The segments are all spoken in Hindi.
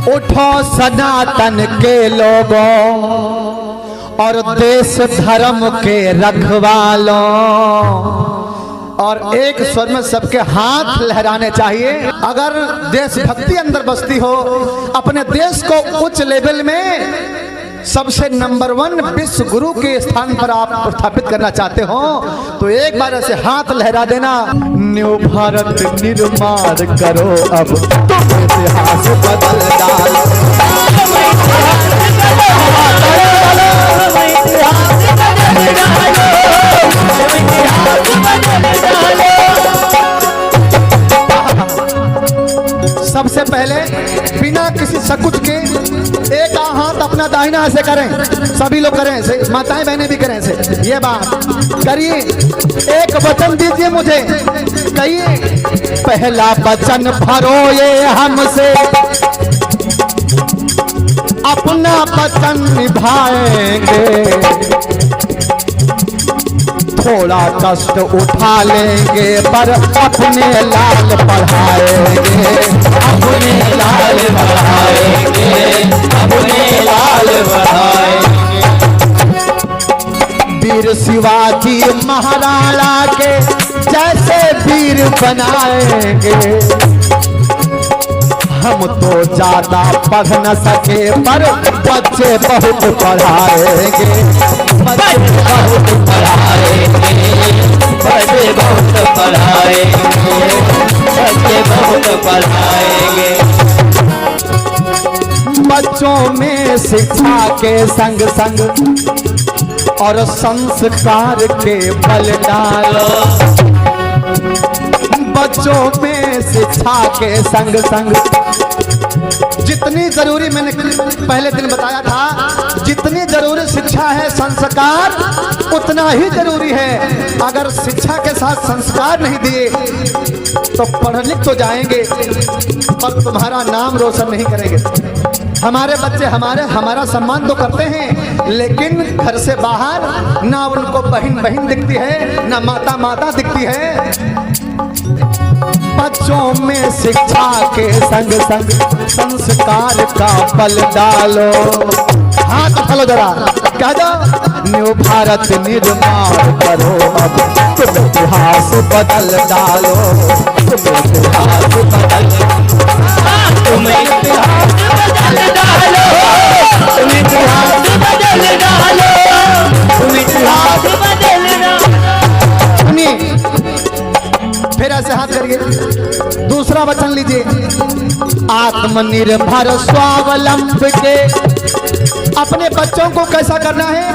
उठो सनातन के लोगों और देश धर्म के रखवालों। और एक स्वर में सबके हाथ लहराने चाहिए। अगर देशभक्ति अंदर बसती हो, अपने देश को उच्च लेवल में सबसे नंबर 1 विश्व गुरु के स्थान पर आप स्थापित करना चाहते हो, तो एक बार ऐसे हाथ लहरा देना। न्यू भारत निर्माण करो, अब तुम इतिहास बदल डालो। सबसे पहले बिना किसी सकुच के एक हाथ अपना दाहिना ऐसे करें, सभी लोग करें ऐसे, माताएं बहनें भी करें ऐसे। ये बात करिए, एक वचन दीजिए मुझे, कहिए। पहला वचन भरो ये हमसे, अपना वचन निभाएंगे। थोड़ा कष्ट उठा लेंगे पर अपने लाल पढ़ाएंगे, अपने लाल पढ़ाएंगे, अपने लाल पढ़ाएंगे। वीर शिवाजी महाराणा के जैसे वीर बनाएंगे। हम तो ज्यादा पढ़ न सके पर बच्चे बहुत पढ़ाएंगे, बच्चे बहुत पढ़ाएंगे, बच्चे बहुत पढ़ाएंगे, बच्चे बहुत पढ़ाएंगे। बच्चों में शिक्षा के संग संग और संस्कार के बल डालो। बच्चों में शिक्षा के संग संग जितनी जरूरी, मैंने पहले दिन बताया था, जितनी जरूरी शिक्षा है संस्कार उतना ही जरूरी है। अगर शिक्षा के साथ संस्कार नहीं दिए तो पढ़ लिख तो जाएंगे पर तुम्हारा नाम रोशन नहीं करेंगे। हमारे बच्चे हमारा सम्मान तो करते हैं, लेकिन घर से बाहर ना उनको बहन बहन दिखती है, ना माता माता दिखती है। बच्चों में शिक्षा के संग संग संस्कार का बल डालो। हाथ उठालो जरा, कह दो न्यू भारत निर्माण करो, अब तुम इतिहास बदल डालो, तुम इतिहास बदल, तुम इतिहास बदल डालो, तुम इतिहास बदल डालो, तुम इतिहास बदल डालो। फिर ऐसे हाथ करिए, दूसरा वचन लीजिए। आत्मनिर्भर स्वावलंब के, अपने बच्चों को कैसा करना है?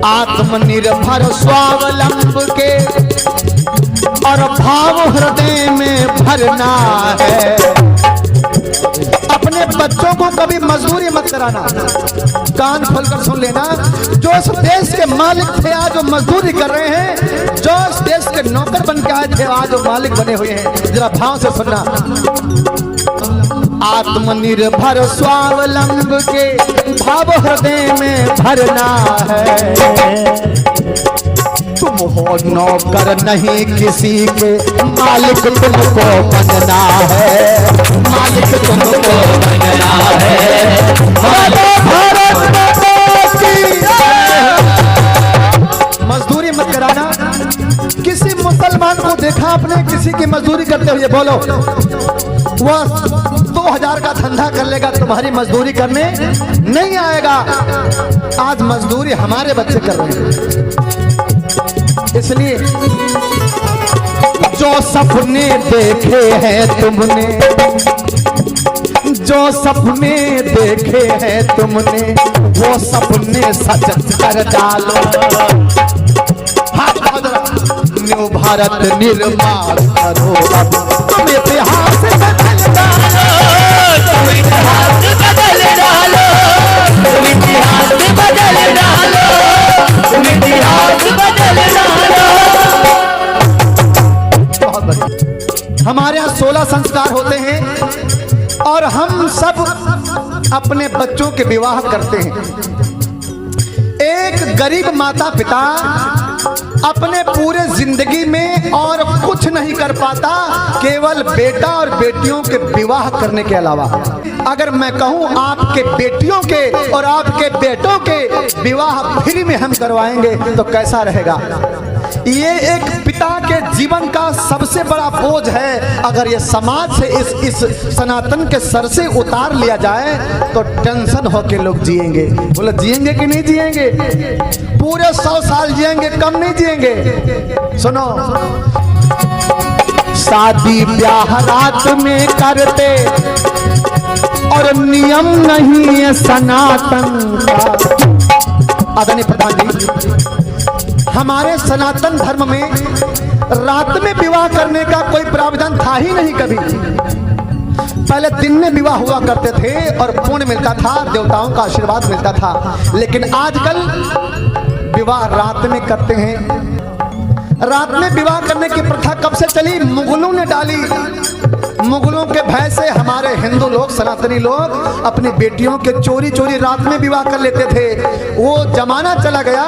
आत्मनिर्भर स्वावलंब के और भाव हृदय में भरना है। अपने बच्चों को कभी मजदूरी मत कराना। कान खोलकर सुन लेना, जो इस देश के मालिक थे आज वो मजदूरी कर रहे हैं, जो इस देश के नौकर बन के आए थे आज वो मालिक बने हुए हैं। जरा भाव से सुनना। आत्मनिर्भर स्वावलंब के भाव हृदय में भरना है। तुम हो नौकर नहीं किसी के, मालिक तुमको बनना है, मालिक तुमको बनना है। मजदूरी मत कराना। किसी मुसलमान को देखा आपने किसी की मजदूरी करते हुए? बोलो, वह 2000 का धंधा कर लेगा, तुम्हारी मजदूरी करने नहीं आएगा। आज मजदूरी हमारे बच्चे कर रहे हैं। इसलिए जो सपने देखे हैं तुमने, जो सपने देखे हैं तुमने, वो सपने सच कर डालो। न्यू भारत निर्माण करो, अब तुम इतिहास बदल डालो, तुम इतिहास बदल डालो, तुम इतिहास बदल डालो, तुम इतिहास बदल डालो। हमारे यहाँ 16 संस्कार होते हैं और हम सब अपने बच्चों के विवाह करते हैं। एक गरीब माता पिता अपने पूरे जिंदगी में और कुछ नहीं कर पाता, केवल बेटा और बेटियों के विवाह करने के अलावा। अगर मैं कहूं आपके बेटियों के और आपके बेटों के विवाह फ्री में हम करवाएंगे तो कैसा रहेगा? ये एक पिता के जीवन का सबसे बड़ा बोझ है। अगर ये समाज से इस सनातन के सर से उतार लिया जाए तो टेंशन होके लोग जिएंगे। बोले जिएंगे कि नहीं जिएंगे? पूरे 100 साल जिएंगे, कम नहीं जिएंगे। सुनो, शादी ब्याह रात में करते और नियम नहीं है सनातन का। आदरणीय प्रधान जी, हमारे सनातन धर्म में रात में विवाह करने का कोई प्रावधान था ही नहीं कभी। पहले दिन में विवाह हुआ करते थे और पुण्य मिलता था, देवताओं का आशीर्वाद मिलता था। लेकिन आजकल विवाह रात में करते हैं। रात में विवाह करने की प्रथा कब से चली? मुगलों ने डाली। मुगलों के भय से हमारे हिंदू लोग, सनातनी लोग अपनी बेटियों के चोरी चोरी रात में विवाह कर लेते थे। वो जमाना चला गया,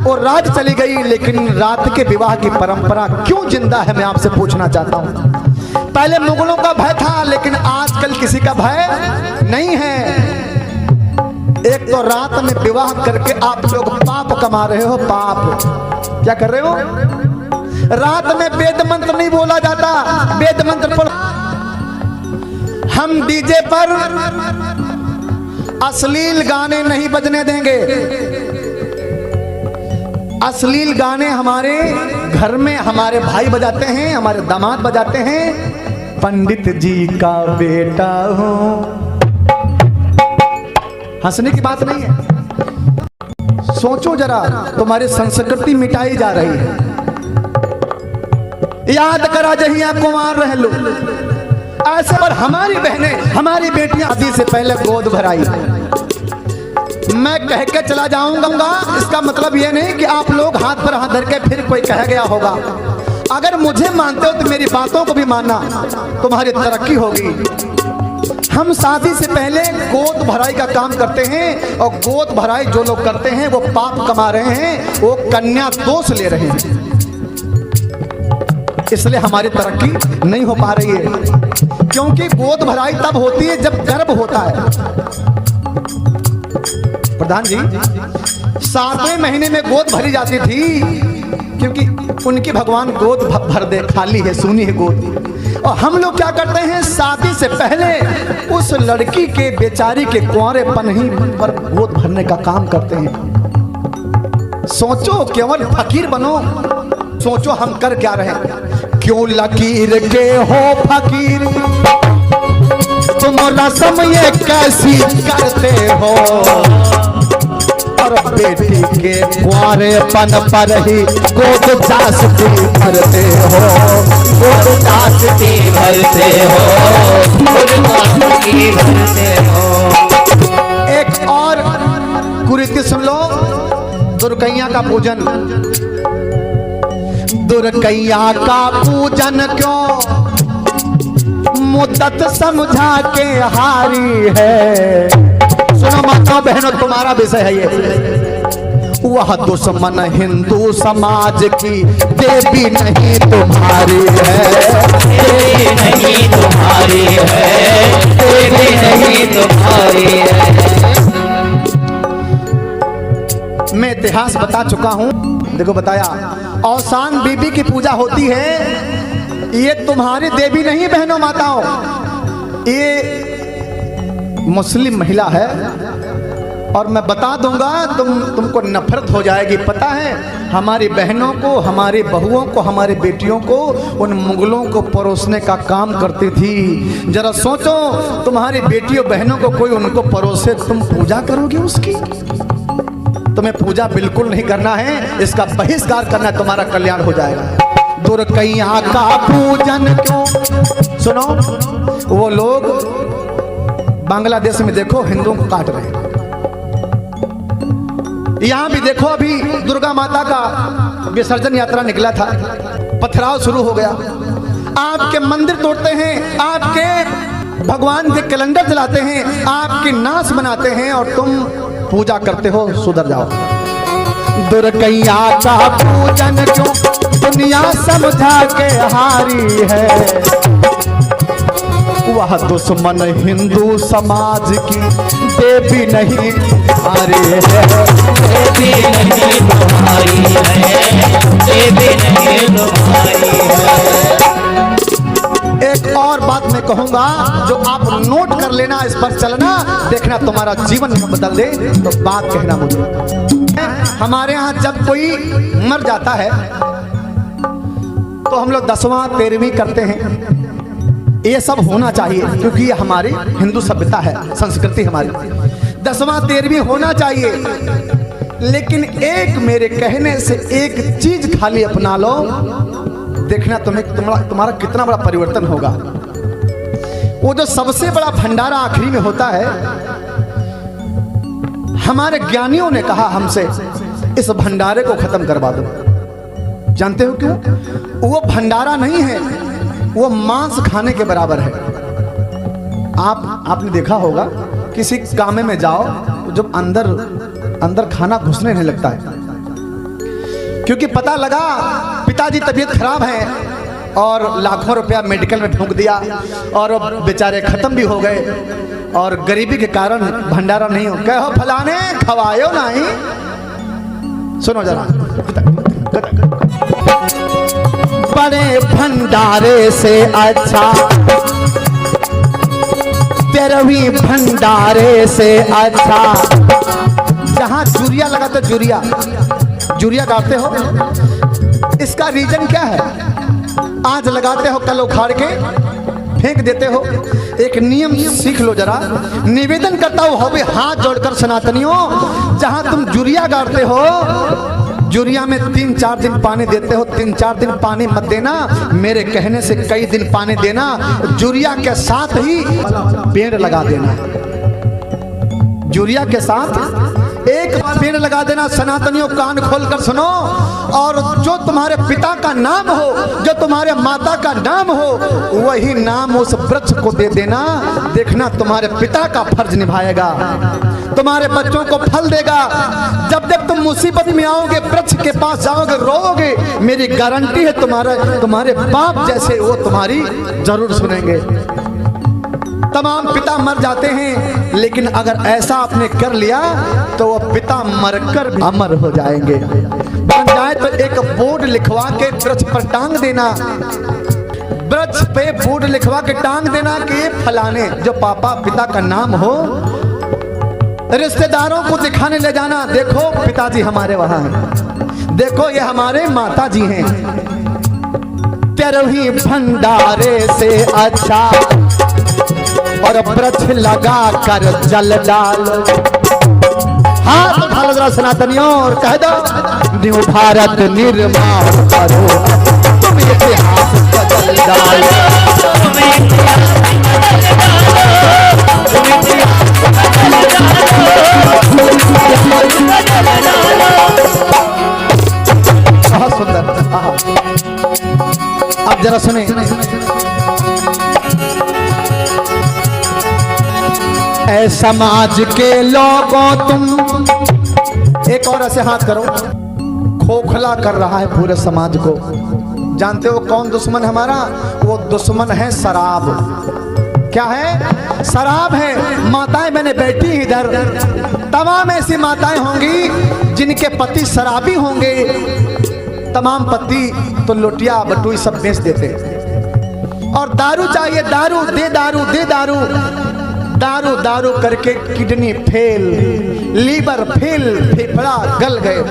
वो राज चली गई, लेकिन रात के विवाह की परंपरा क्यों जिंदा है, मैं आपसे पूछना चाहता हूँ। पहले मुगलों का भय था, लेकिन आजकल किसी का भय नहीं है। एक तो रात में विवाह करके आप लोग पाप कमा रहे हो। पाप क्या कर रहे हो? रात में वेद मंत्र नहीं बोला जाता, वेद मंत्र पर हम डीजे पर अश्लील गाने नहीं बजने देंगे। अश्लील गाने हमारे घर में हमारे भाई बजाते हैं, हमारे दामाद बजाते हैं। पंडित जी का बेटा हूं। हंसने की बात नहीं है। सोचो जरा, तुम्हारी संस्कृति मिटाई जा रही है। याद करा जहिया कुमार रह लो ऐसे। पर हमारी बहनें, हमारी बेटियां शादी से पहले गोद भराई। मैं कह के चला जाऊंगा, इसका मतलब ये नहीं कि आप लोग हाथ पर हाथ धर के फिर कोई कह गया होगा। अगर मुझे मानते हो तो मेरी बातों को भी मानना, तुम्हारी तरक्की होगी। हम शादी से पहले गोद भराई का काम करते हैं, और गोद भराई जो लोग करते हैं वो पाप कमा रहे हैं, वो कन्या दोष ले रहे हैं। इसलिए हमारी तरक्की नहीं हो पा रही है, क्योंकि गोद भराई तब होती है जब गर्भ होता है। प्रधान जी, 7वें महीने में गोद भरी जाती थी, क्योंकि उनकी भगवान गोद भर दे, खाली है, सूनी है गोद। और हम लोग क्या करते हैं, शादी से पहले उस लड़की के बेचारी के कुंवारेपन ही पर गोद भरने का काम करते हैं। सोचो, केवल फकीर बनो। सोचो हम कर क्या रहे हैं। क्यों लकीर के हो फकीर, तुम रस्म ये कैसी करते हो, और बेटी के कुंवारेपन पर ही गोद चासती भरते हो, गोद चासती भरते हो, गोद चासती भरते हो। एक और कुरीति सुन लो, दुर्गैया का पूजन। दुर्गैया का पूजन क्यों मुद्दत समझा के हारी है। सुनो माता बहनों, तुम्हारा विषय है ये। वह दुश्मन हिंदू समाज की देवी नहीं तुम्हारी है, देवी नहीं तुम्हारी है, देवी नहीं तुम्हारी है। मैं इतिहास बता चुका हूं, देखो बताया। औसान बीबी की पूजा होती है, ये तुम्हारी देवी नहीं बहनों माताओं, ये मुस्लिम महिला है। और मैं बता दूंगा, तुमको नफरत हो जाएगी। पता है, हमारी बहनों को, हमारी बहुओं को, हमारी बेटियों को उन मुगलों को परोसने का काम करती थी। जरा सोचो, तुम्हारी बेटियों बहनों को कोई उनको परोसे, तुम पूजा करोगे उसकी? तुम्हें पूजा बिल्कुल नहीं करना है, इसका बहिष्कार करना, तुम्हारा कल्याण हो जाएगा। दुर्गैया का पूजन क्यों? सुनो, वो लोग बांग्लादेश में देखो हिंदुओं को काट रहे हैं। यहां भी देखो, अभी दुर्गा माता का विसर्जन यात्रा निकला था, पथराव शुरू हो गया। आपके मंदिर तोड़ते हैं, आपके भगवान के कैलेंडर जलाते हैं, आपकी नाश बनाते हैं, और तुम पूजा करते हो। सुधर जाओ। दुर्गैया का पूजन क्यों दुनिया समझा के हारी है। वह दुश्मन हिंदू समाज की देवी नहीं हारी है, देवी नहीं तुम्हारी है, देवी नहीं तुम्हारी है। एक और बात मैं कहूंगा जो आप नोट कर लेना, इस पर चलना, देखना तुम्हारा जीवन बदल दे। तो बात कहना मुझे, हमारे यहाँ जब कोई मर जाता है तो हम लोग 10वां 13वीं करते हैं। ये सब होना चाहिए क्योंकि ये हमारी हिंदू सभ्यता है, संस्कृति हमारी। 10वां 13वीं होना चाहिए, लेकिन एक मेरे कहने से एक चीज खाली अपना लो, देखना तुम्हारा कितना बड़ा परिवर्तन होगा। वो जो सबसे बड़ा भंडारा आखिरी में होता है, हमारे ज्ञानियों ने कहा हमसे इस भंडारे को खत्म करवा दो। जानते हो क्यों? वो भंडारा नहीं है, वो मांस खाने के बराबर है। आपने देखा होगा किसी कामे में जाओ, जब अंदर खाना घुसने नहीं लगता है, क्योंकि पता लगा पिताजी तबीयत खराब है और लाखों रुपया मेडिकल में फूंक दिया और बेचारे खत्म भी हो गए, और गरीबी के कारण भंडारा नहीं हो। कहो फलाने खवायो नहीं, सुनो जरा, बड़े भंडारे से अच्छा 13वीं भंडारे से अच्छा। जहां जूरिया लगा तो जूरिया गाते हो, इसका रीजन क्या है? आज लगाते हो, कल उखाड़ के फेंक देते हो। एक नियम सीख लो जरा, निवेदन करता हो भी हाथ जोड़कर सनातनियों, जहां तुम जूरिया गाड़ते हो, जूरिया में 3-4 दिन पानी देते हो, 3-4 दिन पानी मत देना, मेरे कहने से कई दिन पानी देना। जूरिया के साथ ही पेड़ लगा देना, जूरिया के साथ एक पेड़ लगा देना। सनातनियों कान खोलकर सुनो, और जो तुम्हारे पिता का नाम हो, जो तुम्हारे माता का नाम हो, वही नाम उस वृक्ष को दे देना। देखना तुम्हारे पिता का फर्ज निभाएगा, तुम्हारे बच्चों को फल देगा। जब जब तुम मुसीबत में आओगे, वृक्ष के पास जाओगे, रोओगे, मेरी गारंटी है तुम्हारे बाप जैसे वो तुम्हारी जरूर सुनेंगे। तमाम पिता मर जाते हैं, लेकिन अगर ऐसा आपने कर लिया तो वो पिता मरकर भी अमर हो जाएंगे। बन जाए तो एक बोर्ड लिखवा के वृक्ष पर टांग देना, वृक्ष पे बोर्ड लिखवा के टांग देना कि ये फलाने, जो पापा पिता का नाम हो, रिश्तेदारों को दिखाने ले जाना, देखो पिताजी हमारे वहां हैं, देखो ये हमारे माता जी हैं। 13वीं भंडारे से अच्छा और वृक्ष लगा कर जल डालो। हाथ उठा लो जरा सनातनियों और कह दो, न्यू भारत निर्माण करो, तुम इतिहास बदल डालो। बहुत सुंदर। अब जरा सुने, ऐ समाज के लोगों तुम, एक और ऐसे हाथ करो, खोखला कर रहा है पूरे समाज को। जानते हो कौन दुश्मन हमारा? वो दुश्मन है शराब। क्या है? शराब है। माताएं मैंने बैठी इधर, तमाम ऐसी माताएं होंगी जिनके पति शराबी होंगे। तमाम पति तो लोटिया बटुई सब बेच देते, और दारू चाहिए, दारू दे, दारू दे, दारू दारू दारू करके किडनी फेल, लीवर फेल, फेफड़ा गल गए,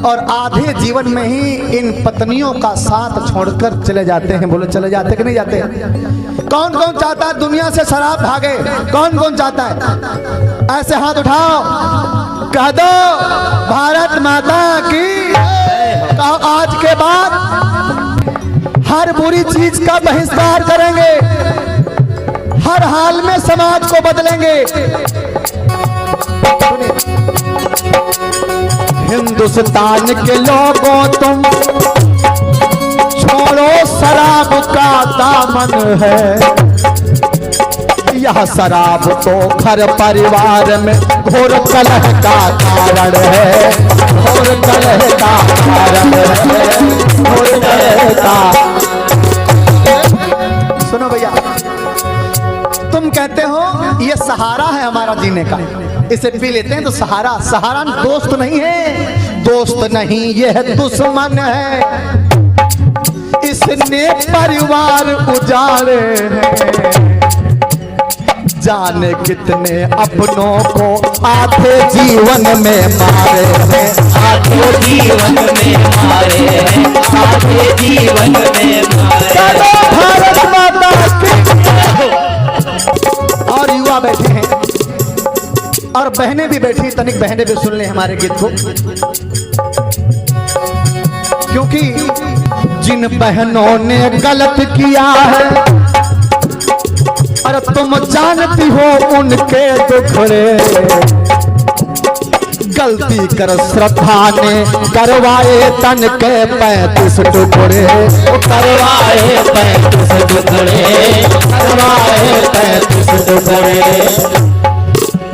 और आधे जीवन में ही इन पत्नियों का साथ छोड़कर चले जाते हैं। बोलो चले जाते कि नहीं जाते? कौन कौन चाहता है दुनिया से शराब भागे? कौन कौन चाहता है? ऐसे हाथ उठाओ, कह दो भारत माता की। कहो आज के बाद हर बुरी चीज का बहिष्कार करेंगे, हर हाल में समाज को बदलेंगे। हिंदुस्तान के लोगों तुम छोड़ो शराब का दामन है, यह शराब तो घर परिवार में घोर कलह का कारण है, घोर कलह का कारण है, घोर कलह का। सुनो भैया, तुम कहते हो ये सहारा है हमारा जीने का, इसे पी लेते हैं तो सहारा। सहारा दोस्त नहीं है, दोस्त नहीं यह दुश्मन है। इसने परिवार उजाड़े हैं, जाने कितने अपनों को आधे जीवन में मारे हैं, आधे जीवन में मारे हैं, आधे जीवन में मारे। चलो भारत माता की। और युवा बैठे हैं और बहनें भी बैठी, तनिक बहनें भी सुन ले हमारे गीत को, क्योंकि जिन बहनों ने गलत किया है और तुम जानती हो उनके दुखड़े, गलती कर श्रद्धा ने करवाए तन के 35 टुकड़े, करवाए 35 टुकड़े, करवाए 35 टुकड़े।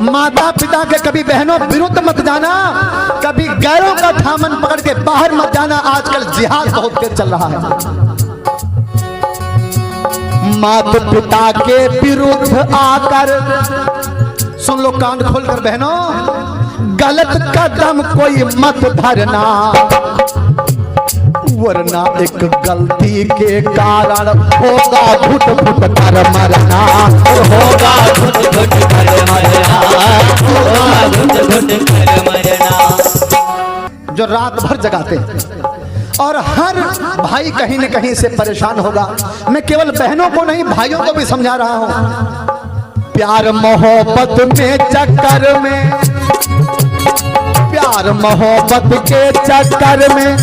माता पिता के कभी बहनों विरुद्ध मत जाना, कभी गैरों का थामन पकड़ के बाहर मत जाना। आजकल जिहाद बहुत तेज चल रहा है। माता पिता के विरुद्ध आकर, सुन लो कान खोलकर बहनों, गलत कदम कोई मत धरना, वरना एक गलती के कारण होगा घुट घुट कर मरना, होगा घुट घुट कर मरना, होगा घुट घुट कर मरना। जो रात भर जगाते हैं और हर भाई कहीं न कहीं से परेशान होगा। मैं केवल बहनों को नहीं, भाइयों को भी समझा रहा हूं। प्यार मोहब्बत में चक्कर में, प्यार मोहब्बत के चक्कर में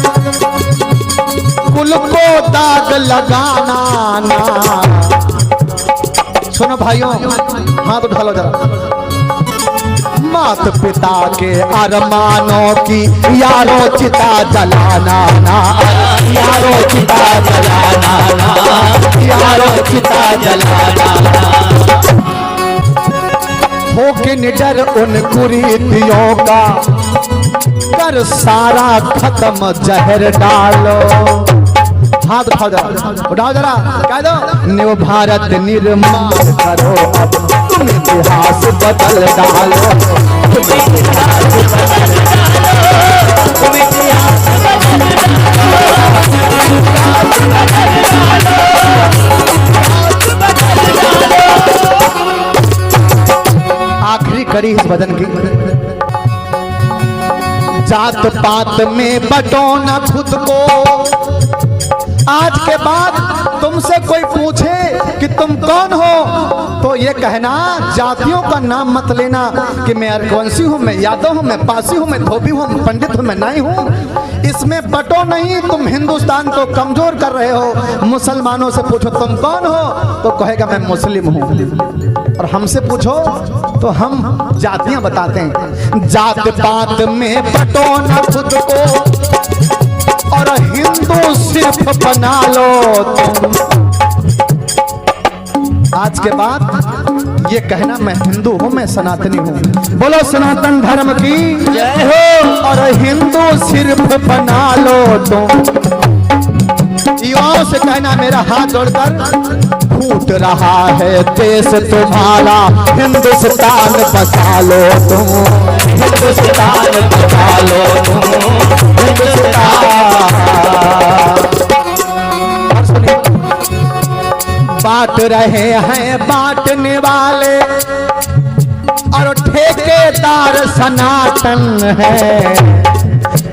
कुल को दाग लगाना ना। सुनो भाइयों, हाथ उठा लो जरा। मात पिता के अरमानों की यारों चिता जलाना ना, यारों चिता जलाना ना, यारों चिता जलाना ना। हो के निडर उन कुरीतियों का कर सारा खत्म जहर डालो। हाथ उठाओ जरा, उठाओ जरा, कह दो न्यू भारत निर्माण करो, अब तुम इतिहास बदल डालो, तुम इतिहास बदल डालो, तुम इतिहास बदल डालो। आखिरी कड़ी इस भजन की, जात पात में बटो न खुद को। आज के बाद तुमसे कोई पूछे कि तुम कौन हो तो ये कहना, जातियों का नाम मत लेना कि मैं अरकवंशी हूँ, मैं यादव हूँ, मैं पासी हूँ, मैं धोबी हूँ, मैं पंडित हूँ, मैं नाई हूँ। इसमें बटो नहीं। तुम हिंदुस्तान को कमजोर कर रहे हो। मुसलमानों से पूछो तुम कौन हो तो कहेगा मैं मुस्लिम हूँ, और हमसे पूछो तो हम जातियां बताते हैं। जात पात में बटो न खुद को और हिंदू सिर्फ बना लो तुम। आज के बाद ये कहना मैं हिंदू हूं, मैं सनातनी हूं। बोलो सनातन धर्म की जय हो। और हिंदू सिर्फ बना लो तुम। युवाओं से कहना मेरा हाथ जोड़कर, फूट रहा है देश तुम्हारा, हिंदुस्तान बचा लो तुम, हिंदुस्तान बचा लो तुम, हिंदुस्तान। बांट रहे हैं बांटने वाले और ठेकेदार सनातन है।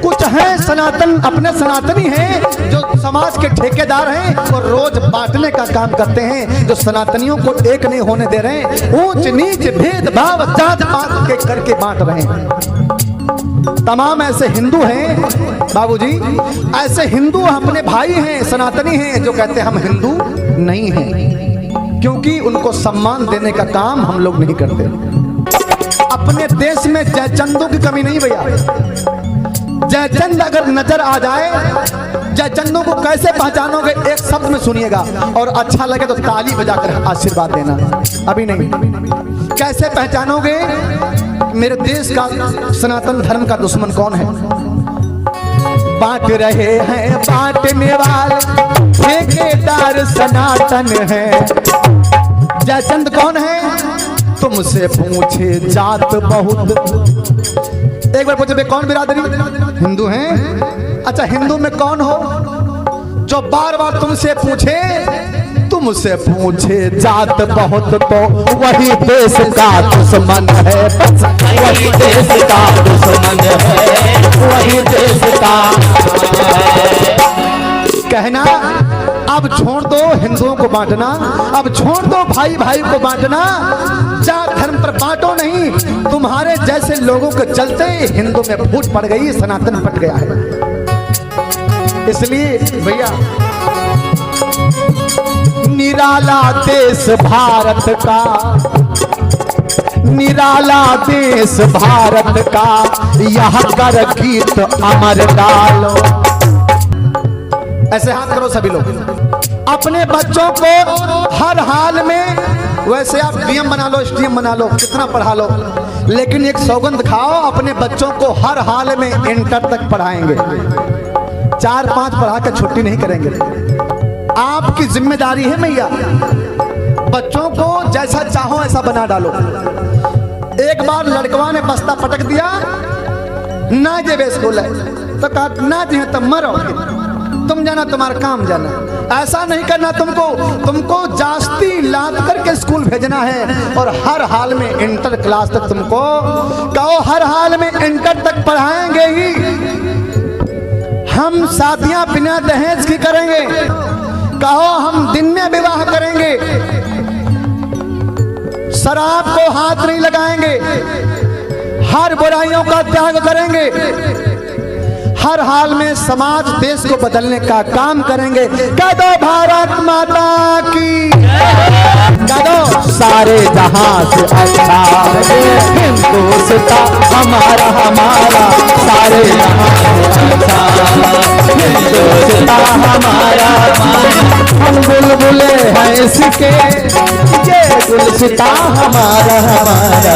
कुछ हैं सनातन, अपने सनातनी हैं जो समाज के ठेकेदार हैं और रोज बांटने का काम करते हैं, जो सनातनियों को एक नहीं होने दे रहे हैं। ऊंच नीच भेदभाव जात पात के करके बांट रहे हैं। तमाम ऐसे हिंदू हैं बाबूजी, ऐसे हिंदू अपने भाई हैं, सनातनी हैं जो कहते हैं हम हिंदू नहीं हैं, क्योंकि उनको सम्मान देने का काम हम लोग नहीं करते। अपने देश में जयचंदों की कमी नहीं भैया। जयचंद अगर नजर आ जाए, जयचंदों को कैसे पहचानोगे? एक शब्द में सुनिएगा और अच्छा लगे तो ताली बजाकर आशीर्वाद देना। अभी नहीं, कैसे पहचानोगे मेरे देश का सनातन धर्म का दुश्मन कौन है? बांट रहे हैं बांटने वाले, ठेकेदार सनातन है। जयचंद कौन है? तुमसे पूछे जात बहुत। एक बार पूछे कौन बिरादरी? हिंदू हैं? अच्छा, हिंदू में कौन हो जो बार बार तुमसे पूछे, तुमसे पूछे जात बहुत, तो वही देश का दुश्मन है। वही देश का दुश्मन है, वही देश का कहना। अब छोड़ दो हिंदुओं को बांटना, अब छोड़ दो भाई भाई को बांटना, जात धर्म पर बांटो नहीं। तुम्हारे जैसे लोगों के चलते हिंदू में फूट पड़ गई, सनातन पट गया है। इसलिए भैया, निराला देश भारत का, निराला देश भारत का, यह कर गीत अमर डालो। ऐसे हाथ करो सभी लोग। अपने बच्चों को हर हाल में, वैसे आप डीएम बना लो, एसडीएम बना लो, कितना पढ़ा लो, लेकिन एक सौगंध खाओ, अपने बच्चों को हर हाल में इंटर तक पढ़ाएंगे। 4-5 पढ़ा कर छुट्टी नहीं करेंगे। आपकी जिम्मेदारी है मैया, बच्चों को जैसा चाहो ऐसा बना डालो। एक बार लड़कवा ने बस्ता पटक दिया, ना जे स्कूल है तो कहा ना जी तब मरो, तुम जाना, तुम्हारा काम जाना। ऐसा नहीं करना, तुमको जास्ती लाद करके स्कूल भेजना है और हर हाल में इंटर क्लास तक तुमको कहो, हर हाल में इंटर तक पढ़ाएंगे ही। हम शादियां बिना दहेज की करेंगे, कहो हम दिन में विवाह करेंगे, शराब को हाथ नहीं लगाएंगे, हर बुराइयों का त्याग करेंगे, हर हाल में समाज देश को बदलने का काम करेंगे। कह दो भारत माता की, कह दो सारे जहां से अच्छा हिंदुस्तान हमारा, हमारा सारे जहां से अच्छा हिंदुस्तान हमारा। हम बुलबुले हैं इसके, ये गुलसिता हमारा, हमारा।